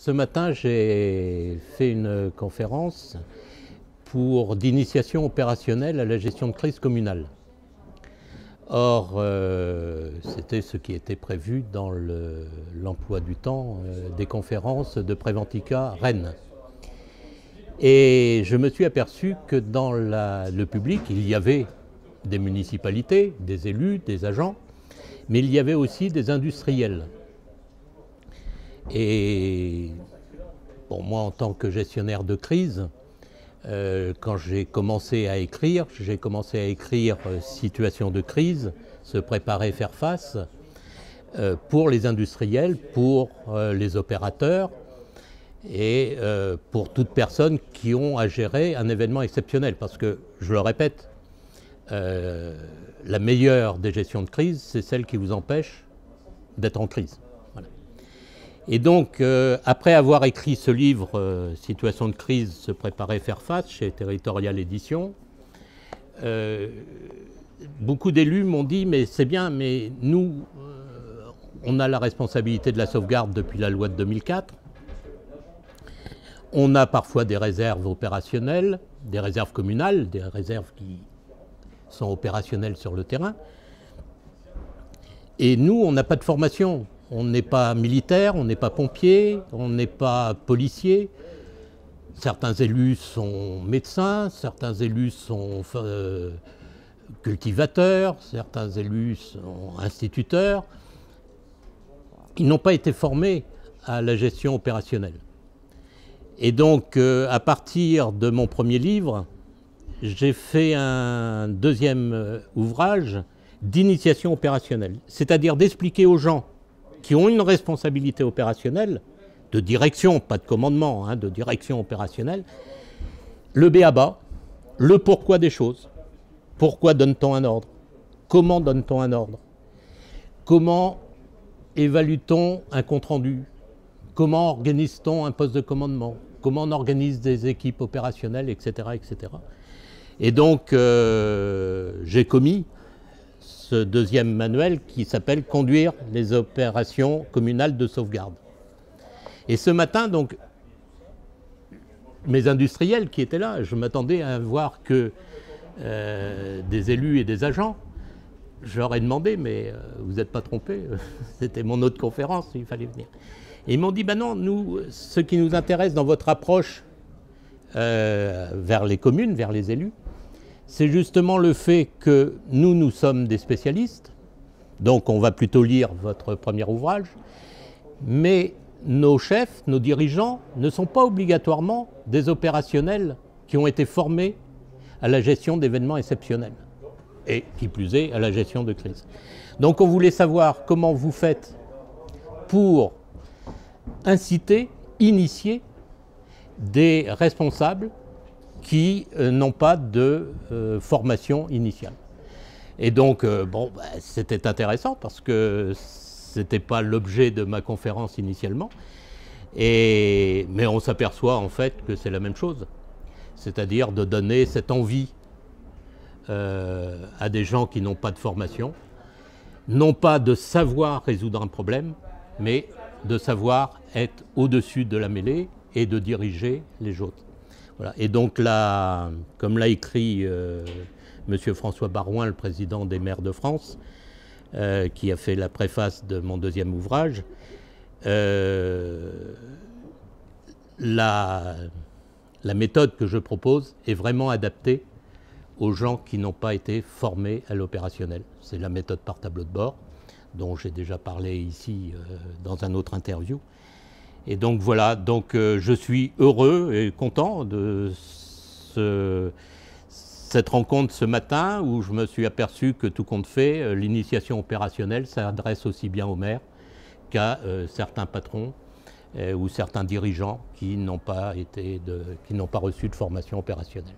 Ce matin, j'ai fait une conférence d'initiation opérationnelle à la gestion de crise communale. Or, c'était ce qui était prévu dans l'emploi du temps des conférences de Préventica Rennes. Et je me suis aperçu que dans le public, il y avait des municipalités, des élus, des agents, mais il y avait aussi des industriels. Et bon, moi, en tant que gestionnaire de crise, quand j'ai commencé à écrire situation de crise, se préparer, faire face, pour les industriels, pour les opérateurs et pour toute personne qui ont à gérer un événement exceptionnel. Parce que, je le répète, la meilleure des gestions de crise, c'est celle qui vous empêche d'être en crise. Voilà. Et donc, après avoir écrit ce livre, Situation de crise, se préparer, faire face, chez Territorial Éditions, beaucoup d'élus m'ont dit « mais c'est bien, mais nous, on a la responsabilité de la sauvegarde depuis la loi de 2004, on a parfois des réserves opérationnelles, des réserves communales, des réserves qui sont opérationnelles sur le terrain, et nous, on n'a pas de formation. On n'est pas militaire, on n'est pas pompier, on n'est pas policier. Certains élus sont médecins, certains élus sont cultivateurs, certains élus sont instituteurs. Ils n'ont pas été formés à la gestion opérationnelle. Et donc, à partir de mon premier livre, j'ai fait un deuxième ouvrage d'initiation opérationnelle, c'est-à-dire d'expliquer aux gens qui ont une responsabilité opérationnelle, de direction, pas de commandement, hein, de direction opérationnelle, le b.a.-ba, le pourquoi des choses. Pourquoi donne-t-on un ordre? Comment donne-t-on un ordre? Comment évalue-t-on un compte-rendu? Comment organise-t-on un poste de commandement? Comment on organise des équipes opérationnelles, etc. etc. Et donc, j'ai commis ce deuxième manuel qui s'appelle « Conduire les opérations communales de sauvegarde ». Et ce matin, donc, mes industriels qui étaient là, je m'attendais à voir que des élus et des agents. Je leur ai demandé, mais vous n'êtes pas trompés, c'était mon autre conférence, il fallait venir. Et ils m'ont dit, ben non, nous, ce qui nous intéresse dans votre approche vers les communes, vers les élus, c'est justement le fait que nous sommes des spécialistes, donc on va plutôt lire votre premier ouvrage, mais nos chefs, nos dirigeants ne sont pas obligatoirement des opérationnels qui ont été formés à la gestion d'événements exceptionnels, et qui plus est, à la gestion de crise. Donc on voulait savoir comment vous faites pour inciter, initier des responsables qui n'ont pas de formation initiale. Et donc, bon, bah, c'était intéressant parce que ce n'était pas l'objet de ma conférence initialement, mais on s'aperçoit en fait que c'est la même chose, c'est-à-dire de donner cette envie à des gens qui n'ont pas de formation, non pas de savoir résoudre un problème, mais de savoir être au-dessus de la mêlée et de diriger les autres. Voilà. Et donc là, comme l'a écrit M. François Barouin, le président des maires de France, qui a fait la préface de mon deuxième ouvrage, la méthode que je propose est vraiment adaptée aux gens qui n'ont pas été formés à l'opérationnel. C'est la méthode par tableau de bord, dont j'ai déjà parlé ici dans un autre interview. Et donc voilà, donc je suis heureux et content de cette rencontre ce matin où je me suis aperçu que tout compte fait, l'initiation opérationnelle s'adresse aussi bien aux maires qu'à certains patrons ou certains dirigeants qui n'ont pas reçu de formation opérationnelle.